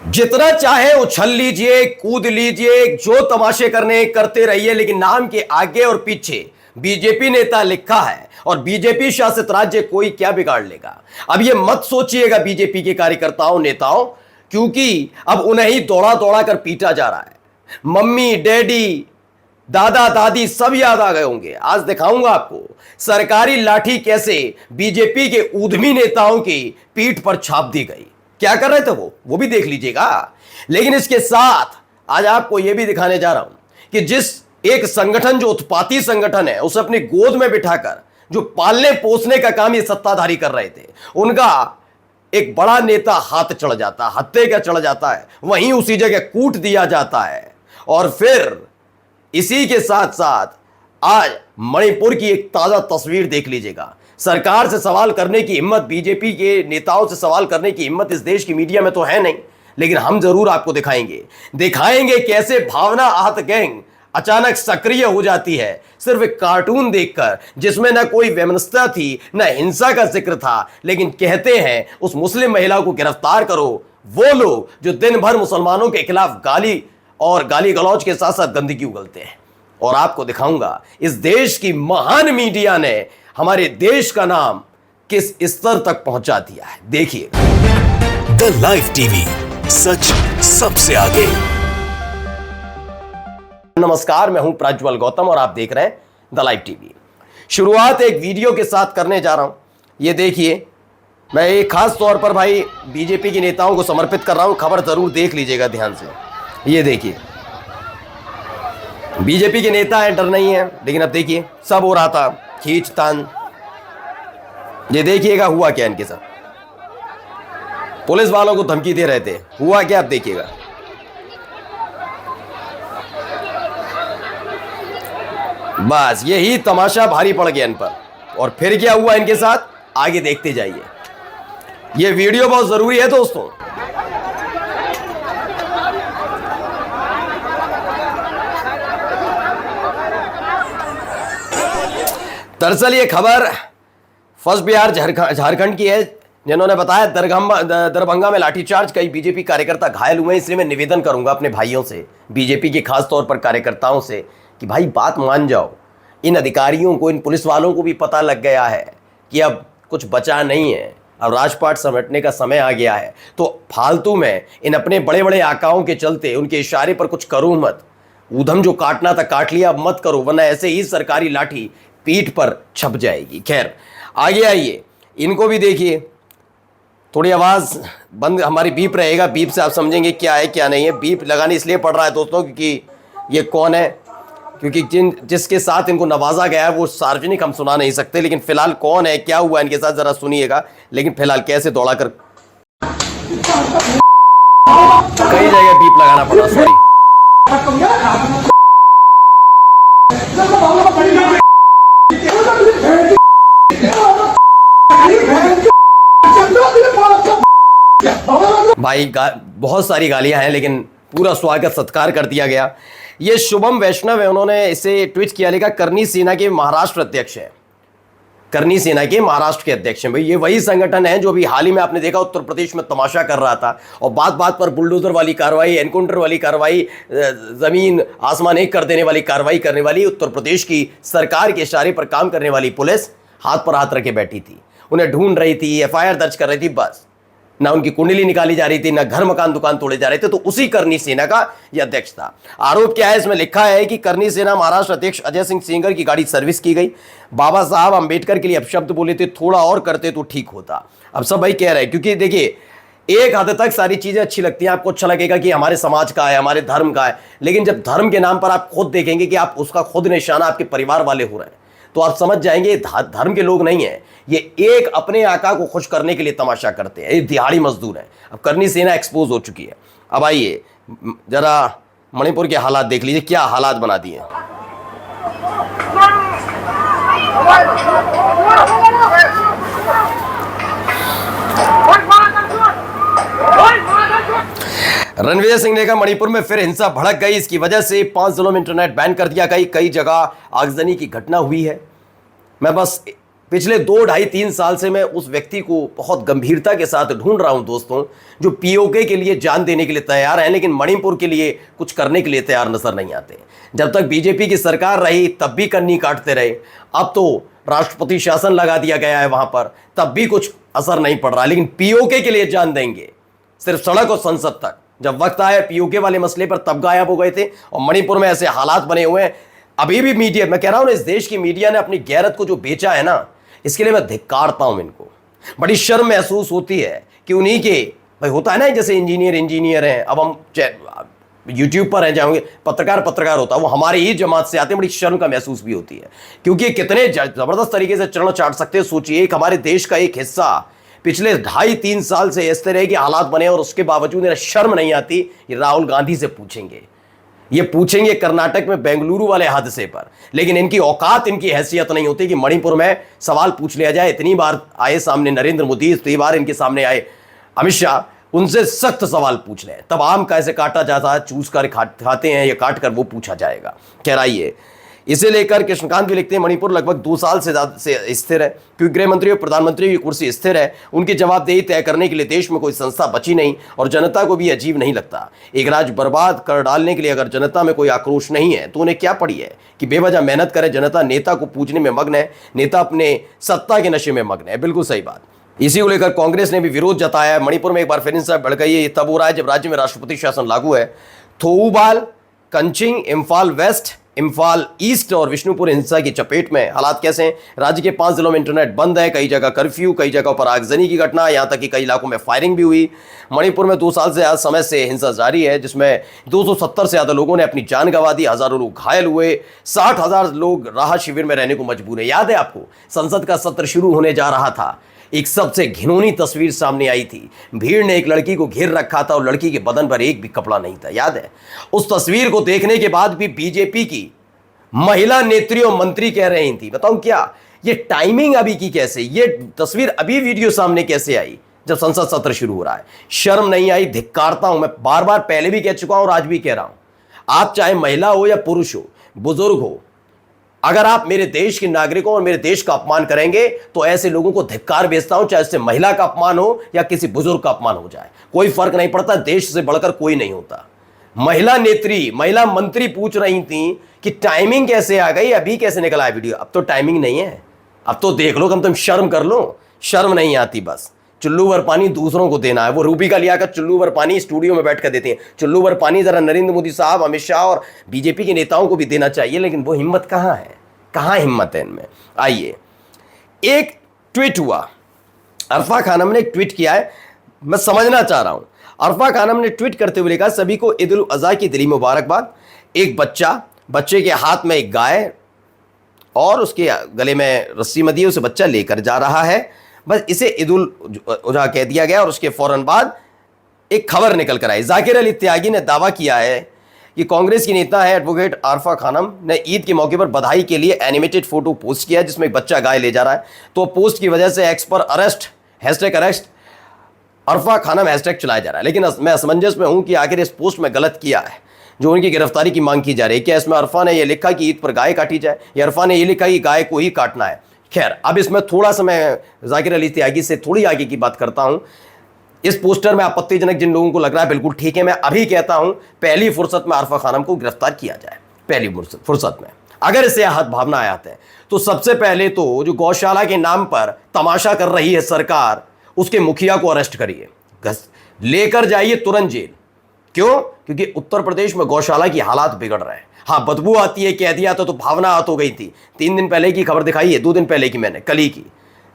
जितना चाहे उछल लीजिए, कूद लीजिए, जो तमाशे करने करते रहिए, लेकिन नाम के आगे और पीछे बीजेपी नेता लिखा है और बीजेपी शासित राज्य कोई क्या बिगाड़ लेगा। अब ये मत सोचिएगा बीजेपी के कार्यकर्ताओं नेताओं, क्योंकि अब उन्हें ही दौड़ा दौड़ा कर पीटा जा रहा है। मम्मी डैडी दादा दादी सब याद आ गए होंगे। आज दिखाऊंगा आपको सरकारी लाठी कैसे बीजेपी के उद्यमी नेताओं की पीठ पर छाप दी गई। क्या कर रहे थे वो भी देख लीजिएगा। लेकिन इसके साथ आज आपको यह भी दिखाने जा रहा हूं कि जिस एक संगठन जो उत्पाती संगठन है उसे अपनी गोद में बिठाकर जो पालने पोसने का काम ये सत्ताधारी कर रहे थे, उनका एक बड़ा नेता हाथ चढ़ जाता, हत्थे का चढ़ जाता है, वहीं उसी जगह कूट दिया जाता है। और फिर इसी के साथ साथ आज मणिपुर की एक ताजा तस्वीर देख लीजिएगा। सरकार से सवाल करने की हिम्मत, बीजेपी के नेताओं से सवाल करने की हिम्मत इस देश की मीडिया में तो है नहीं, लेकिन हम जरूर आपको दिखाएंगे कैसे भावना आहत गैंग अचानक सक्रिय हो जाती है सिर्फ एक कार्टून देखकर, जिसमें न कोई वैमनस्यता थी न हिंसा का जिक्र था, लेकिन कहते हैं उस मुस्लिम महिला को गिरफ्तार करो। वो लोग जो दिन भर मुसलमानों के खिलाफ गाली गलौज के साथ साथ गंदगी उगलते हैं। और आपको दिखाऊंगा इस देश की महान मीडिया ने हमारे देश का नाम किस स्तर तक पहुंचा दिया है। देखिए द लाइव टीवी, सच सबसे आगे। नमस्कार, मैं हूं प्रज्वल गौतम और आप देख रहे हैं द लाइव टीवी। शुरुआत एक वीडियो के साथ करने जा रहा हूं। ये देखिए, मैं एक खास तौर पर भाई बीजेपी के नेताओं को समर्पित कर रहा हूं। खबर जरूर देख लीजिएगा ध्यान से। ये देखिए, बीजेपी के नेता हैं, डर नहीं है, लेकिन अब देखिए सब हो रहा था खींचतान। ये देखिएगा हुआ क्या इनके साथ। पुलिस वालों को धमकी दे रहे थे, हुआ क्या अब देखिएगा। बस यही तमाशा भारी पड़ गया इन पर। और फिर क्या हुआ इनके साथ, आगे देखते जाइए। यह वीडियो बहुत जरूरी है दोस्तों। दरअसल ये खबर फर्स्ट बिहार झारखंड की है, जिन्होंने बताया दरभंगा में लाठीचार्ज, कई बीजेपी कार्यकर्ता घायल हुए। इसलिए मैं निवेदन करूंगा अपने भाइयों से, बीजेपी के खास तौर पर कार्यकर्ताओं से, कि भाई बात मान जाओ। इन अधिकारियों को, इन पुलिस वालों को भी पता लग गया है कि अब कुछ बचा नहीं है, अब राजपाट समेटने का समय आ गया है। तो फालतू में इन अपने बड़े बड़े आकाओं के चलते उनके इशारे पर कुछ करो मत। ऊधम जो काटना था काट लिया, अब मत करो, वरना ऐसे ही सरकारी लाठी पीठ पर छप जाएगी। खैर आगे आइए, इनको भी देखिए। थोड़ी आवाज़ बंद, हमारी बीप रहेगा, बीप से आप समझेंगे क्या है क्या नहीं है। बीप लगाने इसलिए पड़ रहा है दोस्तों क्योंकि ये कौन है, क्योंकि जिसके साथ इनको नवाजा गया है वो सार्वजनिक हम सुना नहीं सकते, लेकिन फिलहाल कौन है, क्या हुआ इनके साथ जरा सुनिएगा। लेकिन फिलहाल कैसे दौड़ा कर कई जगह बीप लगाना पड़ा, सॉरी। भाई बहुत सारी गालियां हैं, लेकिन पूरा स्वागत सत्कार कर दिया गया। ये शुभम वैष्णव है, उन्होंने इसे ट्वीट किया, लिखा करनी सेना के महाराष्ट्र अध्यक्ष है। करनी सेना के महाराष्ट्र के अध्यक्ष हैं भाई। ये वही संगठन है जो अभी हाल ही में आपने देखा उत्तर प्रदेश में तमाशा कर रहा था, और बात बात पर बुलडोजर वाली कार्रवाई, एनकाउंटर वाली कार्रवाई, जमीन आसमान एक कर देने वाली कार्रवाई करने वाली उत्तर प्रदेश की सरकार के इशारे पर काम करने वाली पुलिस हाथ पर हाथ रखे बैठी थी। उन्हें ढूंढ रही थी, एफआईआर दर्ज कर रही थी, बस ना उनकी कुंडली निकाली जा रही थी, ना घर मकान दुकान तोड़े जा रहे थे। तो उसी करनी सेना का यह अध्यक्ष था। आरोप क्या है, इसमें लिखा है कि करनी सेना महाराष्ट्र अध्यक्ष अजय सिंह सेंगर की गाड़ी सर्विस की गई। बाबा साहब अंबेडकर के लिए अपशब्द बोले थे, थोड़ा और करते तो ठीक होता। अब सब भाई कह रहे हैं, क्योंकि देखिए एक हद तक सारी चीजें अच्छी लगती हैं, आपको अच्छा लगेगा कि हमारे समाज का है, हमारे धर्म का है, लेकिन जब धर्म के नाम पर आप खुद देखेंगे कि आप उसका खुद निशाना आपके परिवार वाले हो रहे हैं, तो आप समझ जाएंगे धर्म के लोग नहीं है, ये एक अपने आका को खुश करने के लिए तमाशा करते हैं। ये दिहाड़ी मजदूर है। अब करनी सेना एक्सपोज हो चुकी है। अब आइए जरा मणिपुर के हालात देख लीजिए, क्या हालात बना दिए। रणवीर सिंह ने कहा मणिपुर में फिर हिंसा भड़क गई, इसकी वजह से 5 जिलों में इंटरनेट बैन कर दिया गई, कई जगह आगजनी की घटना हुई है। मैं बस पिछले 2-2.5-3 साल से मैं उस व्यक्ति को बहुत गंभीरता के साथ ढूंढ रहा हूं दोस्तों, जो पीओके के लिए जान देने के लिए तैयार है, लेकिन मणिपुर के लिए कुछ करने के लिए तैयार नजर नहीं आते। जब तक बीजेपी की सरकार रही तब भी कन्नी काटते रहे, अब तो राष्ट्रपति शासन लगा दिया गया है वहां पर, तब भी कुछ असर नहीं पड़ रहा। लेकिन पीओके के लिए जान देंगे, सिर्फ सड़क और संसद तक। जब वक्त आया पीओके वाले मसले पर तब गायब हो गए थे, और मणिपुर में ऐसे हालात बने हुए हैं। अभी भी मीडिया, मैं कह रहा हूं ना, इस देश की मीडिया ने अपनी गैरत को जो बेचा है ना, इसके लिए मैं धिक्कारता हूं इनको। बड़ी शर्म महसूस होती है कि उन्हीं के, भाई होता है ना, जैसे इंजीनियर हैं, अब हम यूट्यूब पर हैं, जाओगे पत्रकार होता है, वो हमारी ही जमात से आते हैं। बड़ी शर्म का महसूस भी होती है, क्योंकि कितने जबरदस्त तरीके से चरण चाट सकते हैं। सोचिए, एक हमारे देश का एक हिस्सा पिछले 2.5-3 साल से इस तरह के हालात बने, और उसके बावजूद इन्हें शर्म नहीं आती। ये राहुल गांधी से पूछेंगे, ये पूछेंगे कर्नाटक में बेंगलुरु वाले हादसे पर, लेकिन इनकी औकात, इनकी हैसियत नहीं होती कि मणिपुर में सवाल पूछ लिया जाए। इतनी बार आए सामने नरेंद्र मोदी, इतनी बार इनके सामने आए अमित शाह, उनसे सख्त सवाल पूछ लें, तब आम कैसे काटा जाता है, चूस कर खाते हैं या काट कर, वो पूछा जाएगा। कह रही है। इसे लेकर कृष्णकांत भी लिखते हैं, मणिपुर लगभग 2 साल से ज्यादा से स्थिर है, क्योंकि गृह मंत्री और प्रधानमंत्री की कुर्सी स्थिर है। उनकी जवाबदेही तय करने के लिए देश में कोई संस्था बची नहीं, और जनता को भी अजीब नहीं लगता। एक राज्य बर्बाद कर डालने के लिए अगर जनता में कोई आक्रोश नहीं है तो उन्हें क्या पड़ी है कि बेवजह मेहनत करे। जनता नेता को पूजने में मग्न है, नेता अपने सत्ता के नशे में मग्न है। बिल्कुल सही बात। इसी को लेकर कांग्रेस ने भी विरोध जताया है। मणिपुर में एक बार फिर हिंसा बढ़ गई है। ये तब हो रहा है जब राज्य में राष्ट्रपति शासन लागू है। थोउबाल, कंचिंग, इम्फाल वेस्ट, इम्फाल ईस्ट और विष्णुपुर हिंसा की चपेट में। हालात कैसे हैं? राज्य के 5 जिलों में इंटरनेट बंद है, कई जगह कर्फ्यू, कई जगह पर आगजनी की घटना, यहां तक कि कई इलाकों में फायरिंग भी हुई। मणिपुर में 2 साल से आज समय से हिंसा जारी है, जिसमें 270 से ज्यादा लोगों ने अपनी जान गंवा दी, हजारों लोग घायल हुए, 60,000 लोग राहत शिविर में रहने को मजबूर है। याद है आपको, संसद का सत्र शुरू होने जा रहा था, एक सबसे घिनौनी तस्वीर सामने आई थी। भीड़ ने एक लड़की को घेर रखा था और लड़की के बदन पर एक भी कपड़ा नहीं था, याद है? उस तस्वीर को देखने के बाद भी बीजेपी की महिला नेत्री और मंत्री कह रही थी, बताऊं क्या, ये टाइमिंग अभी की कैसे, ये तस्वीर अभी वीडियो सामने कैसे आई जब संसद सत्र शुरू हो रहा है? शर्म नहीं आई? धिक्कारता हूं। मैं बार बार पहले भी कह चुका हूं और आज भी कह रहा हूं, आप चाहे महिला हो या पुरुष हो, बुजुर्ग हो, अगर आप मेरे देश के नागरिकों और मेरे देश का अपमान करेंगे तो ऐसे लोगों को धिक्कार भेजता हूं, चाहे उससे महिला का अपमान हो या किसी बुजुर्ग का अपमान हो जाए, कोई फर्क नहीं पड़ता। देश से बढ़कर कोई नहीं होता। महिला नेत्री, महिला मंत्री पूछ रही थी कि टाइमिंग कैसे आ गई, अभी कैसे निकला है वीडियो? अब तो टाइमिंग नहीं है, अब तो देख लो, कम तुम शर्म कर लो। शर्म नहीं आती, बस चुल्लू भर पानी दूसरों को देना है। वो रूबी का लिया कर चुल्लू भर पानी स्टूडियो में बैठ कर देते हैं। चुल्लू भर पानी जरा नरेंद्र मोदी साहब, अमित शाह और बीजेपी के नेताओं को भी देना चाहिए, लेकिन वो हिम्मत कहाँ है? कहाँ हिम्मत है इनमें? आइए, एक ट्वीट हुआ, अरफा खानम ने एक ट्वीट किया है, मैं समझना चाह रहा हूं। अरफा खानम ने ट्वीट करते हुए लिखा, सभी को ईद उल अज़हा की दिली मुबारकबाद। एक बच्चे के हाथ में एक गाय और उसके गले में रस्सी बंधी है, उसे बच्चा लेकर जा रहा है, बस इसे ईद उल अज़हा कह दिया गया। और उसके फौरन बाद एक खबर निकल कर आई। जाकिर अली त्यागी ने दावा किया है कि कांग्रेस की नेता है एडवोकेट अरफा खानम ने ईद के मौके पर बधाई के लिए एनिमेटेड फोटो पोस्ट किया, जिसमें एक बच्चा गाय ले जा रहा है। तो पोस्ट की वजह से एक्स पर #अरेस्ट अरफा खानम हैशटैग चलाया जा रहा है। लेकिन मैं असमंजस में हूं कि आखिर इस पोस्ट में गलत किया है जो उनकी गिरफ्तारी की मांग की जा रही है। क्या इसमें अरफा ने यह लिखा कि ईद पर गाय काटी जाए, या अरफा ने यह लिखा कि गाय को ही काटना है? खैर, अब इसमें थोड़ा सा मैं जाकिर अली त्यागी से थोड़ी आगे की बात करता हूं। इस पोस्टर में आपत्तिजनक जिन लोगों को लग रहा है, बिल्कुल ठीक है, मैं अभी कहता हूं पहली फुर्सत में अरफा खानम को गिरफ्तार किया जाए। पहली फुर्सत में अगर इसे भावना आते हैं तो सबसे पहले तो जो गौशाला के नाम पर तमाशा कर रही है सरकार, उसके मुखिया को अरेस्ट करिए, लेकर जाइए तुरंत जेल। क्यों? क्योंकि उत्तर प्रदेश में गौशाला की हालात बिगड़ रहे हैं। हाँ, बदबू आती है, कह दिया तो भावना आहत हो गई थी। 3 दिन पहले की खबर दिखाई है, 2 दिन पहले की मैंने, कल ही की,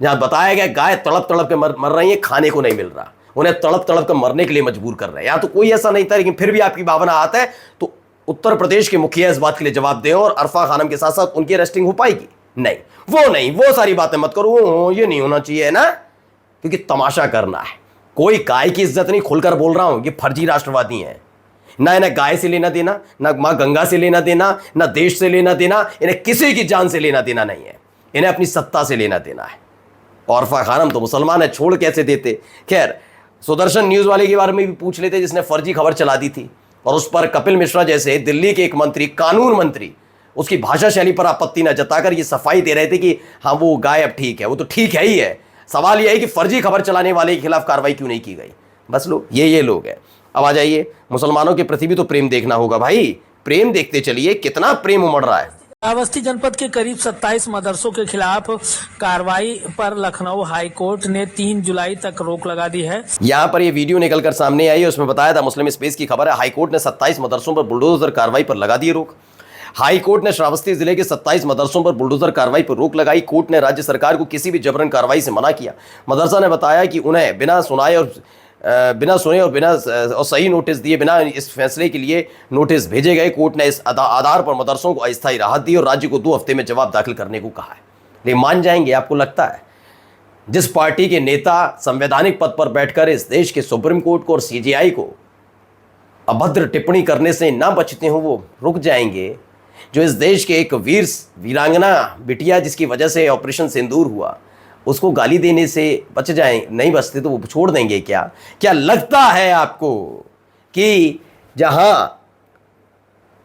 जहां बताया गया गाय तड़प तड़प के मर रही है, खाने को नहीं मिल रहा, उन्हें तड़प तड़प कर मरने के लिए मजबूर कर रहे हैं। यहाँ तो कोई ऐसा नहीं था, लेकिन फिर भी आपकी भावना आता है तो उत्तर प्रदेश के मुखिया इस बात के लिए जवाब दें, और अरफा खानम के साथ साथ उनकी अरेस्टिंग हो पाएगी? नहीं, वो सारी बातें मत करो, ये नहीं होना चाहिए ना, क्योंकि तमाशा करना है। कोई गाय की इज्जत नहीं, खुलकर बोल रहा हूं, ये फर्जी राष्ट्रवादी हैं। ना इन्हें गाय से लेना देना, ना मां गंगा से लेना देना, ना देश से लेना देना, इन्हें किसी की जान से लेना देना नहीं है, इन्हें अपनी सत्ता से लेना देना है। और अरफा खानम तो मुसलमान है, छोड़ कैसे देते? खैर, सुदर्शन न्यूज वाले के बारे में भी पूछ लेते, जिसने फर्जी खबर चला दी थी, और उस पर कपिल मिश्रा जैसे दिल्ली के एक मंत्री, कानून मंत्री, उसकी भाषा शैली पर आपत्ति न जताकर ये सफाई दे रहे थे कि हाँ वो गाय अब ठीक है, वो तो ठीक है ही है। सवाल यह है कि फर्जी खबर चलाने वाले के खिलाफ कार्रवाई क्यों नहीं की गई। बस लोग ये लोग हैं। अब आ जाइए, मुसलमानों के प्रति भी तो प्रेम देखना होगा भाई, प्रेम देखते चलिए, कितना प्रेम उमड़ रहा है। श्रावस्ती जनपद के करीब 27 मदरसों के खिलाफ कार्रवाई पर लखनऊ हाई कोर्ट ने 3 जुलाई तक रोक लगा दी है। यहां पर ये वीडियो निकलकर सामने आई है, उसमें बताया था, मुस्लिम स्पेस की खबर है, हाई कोर्ट ने 27 मदरसों पर बुलडोजर कार्रवाई पर लगा दी रोक। हाई कोर्ट ने श्रावस्ती जिले के 27 मदरसों पर बुलडोजर कार्रवाई पर रोक लगाई। कोर्ट ने राज्य सरकार को किसी भी जबरन कार्रवाई से मना किया। मदरसा ने बताया कि उन्हें बिना सुने और बिना सही नोटिस दिए बिना इस फैसले के लिए नोटिस भेजे गए। कोर्ट ने इस आधार पर मदरसों को अस्थायी राहत दी और राज्य को 2 हफ्ते में जवाब दाखिल करने को कहा है। लेकिन मान जाएंगे, आपको लगता है जिस पार्टी के नेता संवैधानिक पद पर बैठकर इस देश के सुप्रीम कोर्ट को और सीजेआई को अभद्र टिप्पणी करने से ना बचते हो, वो रुक जाएंगे? जो इस देश के एक वीरांगना बिटिया जिसकी वजह से ऑपरेशन सिंदूर हुआ, उसको गाली देने से बच जाएं, नहीं बचते तो वो छोड़ देंगे क्या? क्या लगता है आपको कि जहां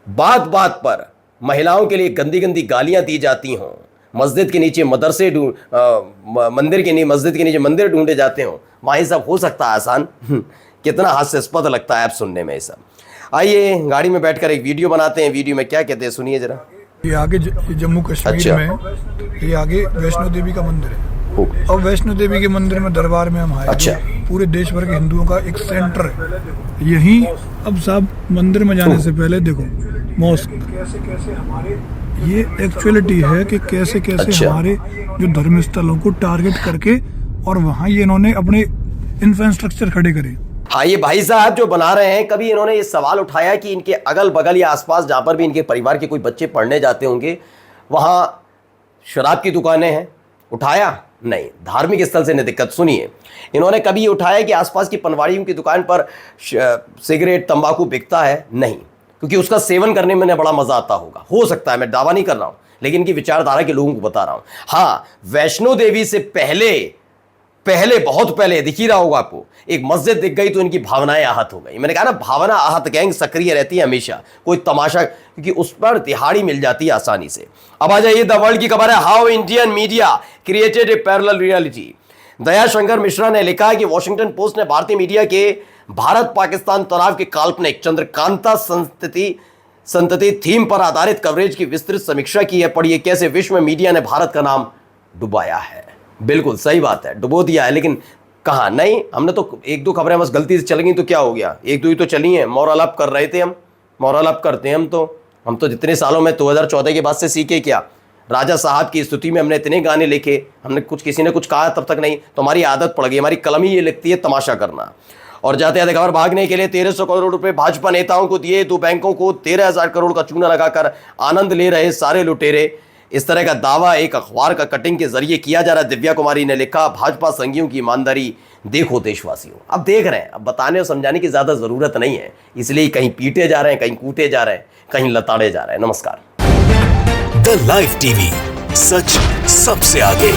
बात बात पर महिलाओं के लिए गंदी गंदी गालियां दी जाती हों, मस्जिद के नीचे मदरसे मंदिर के नीचे मंदिर ढूंढे जाते हों, वहाँ ये सब हो सकता है आसान? कितना हास्यास्पद लगता है आप सुनने में ये सब। आइए गाड़ी में बैठकर एक वीडियो बनाते हैं, वीडियो में क्या कहते हैं सुनिए जरा। ये आगे जम्मू कश्मीर में ये आगे वैष्णो देवी का मंदिर है। और वैष्णो देवी के मंदिर में दरबार में हम आए। अच्छा। पूरे देश भर के हिंदुओं का एक सेंटर है यही। अब साहब मंदिर में जाने से पहले देखो मॉस्क, ये एक्चुअलिटी है कि कैसे कैसे अच्छा। हमारे जो धर्म स्थलों को टारगेट करके और वहाँ ये इन्होंने अपने इंफ्रास्ट्रक्चर खड़े करे। हाँ, ये भाई साहब जो बना रहे हैं, कभी इन्होंने ये सवाल उठाया कि इनके अगल बगल या आसपास जहां पर भी इनके परिवार के कोई बच्चे पढ़ने जाते होंगे वहां शराब की दुकानें हैं? उठाया? नहीं। धार्मिक स्थल से नहीं दिक्कत। सुनिए, इन्होंने कभी उठाया कि आसपास की पनवाड़ियों की दुकान पर सिगरेट तंबाकू बिकता है? नहीं, क्योंकि उसका सेवन करने में बड़ा मजा आता होगा। हो सकता है, मैं दावा नहीं कर रहा हूं, लेकिन इनकी विचारधारा के लोगों को बता रहा हूं। हाँ, वैष्णो देवी से पहले बहुत पहले दिख ही रहा होगा आपको, एक मस्जिद दिख गई तो इनकी भावनाएं आहत हो गई। मैंने कहा ना, भावना आहत गैंग सक्रिय रहती है हमेशा, कोई तमाशा, क्योंकि उस पर दिहाड़ी मिल जाती है आसानी से। अब आ जाइए, द वर्ल्ड की खबर है, how Indian media created a parallel reality. Daya Shankar Mishra ने लिखा है कि वॉशिंगटन पोस्ट ने भारतीय मीडिया के भारत पाकिस्तान तनाव के काल्पनिक चंद्रकांता संतति थीम पर आधारित कवरेज की विस्तृत समीक्षा की है। पढ़िए कैसे विश्व में मीडिया ने भारत का नाम डुबाया है। बिल्कुल सही बात है, डुबो दिया है, लेकिन कहाँ? नहीं, हमने तो 1-2 खबरें बस गलती से चल गई तो क्या हो गया, 1-2 ही तो चली हैं। मॉरल अप कर रहे थे हम, मॉरल अप करते हैं हम तो जितने सालों में 2014 के बाद से सीखे क्या? राजा साहब की स्तुति में हमने इतने गाने लिखे, हमने किसी ने कुछ कहा तब तक नहीं, तो हमारी आदत पड़ गई, हमारी कलम ही ये लिखती है तमाशा करना। और जाते जाते खबर, भागने के लिए 1300 करोड़ रुपए भाजपा नेताओं को दिए, 2 बैंकों को 13,000 करोड़ का चूना लगाकर आनंद ले रहे सारे लुटेरे। इस तरह का दावा एक अखबार का कटिंग के जरिए किया जा रहा है। दिव्या कुमारी ने लिखा, भाजपा संघियों की ईमानदारी देखो देशवासियों। अब देख रहे हैं, अब बताने और समझाने की ज्यादा जरूरत नहीं है, इसलिए कहीं पीटे जा रहे हैं, कहीं कूटे जा रहे हैं, कहीं लताड़े जा रहे हैं। नमस्कार। द लाइव टीवी, सच सबसे आगे।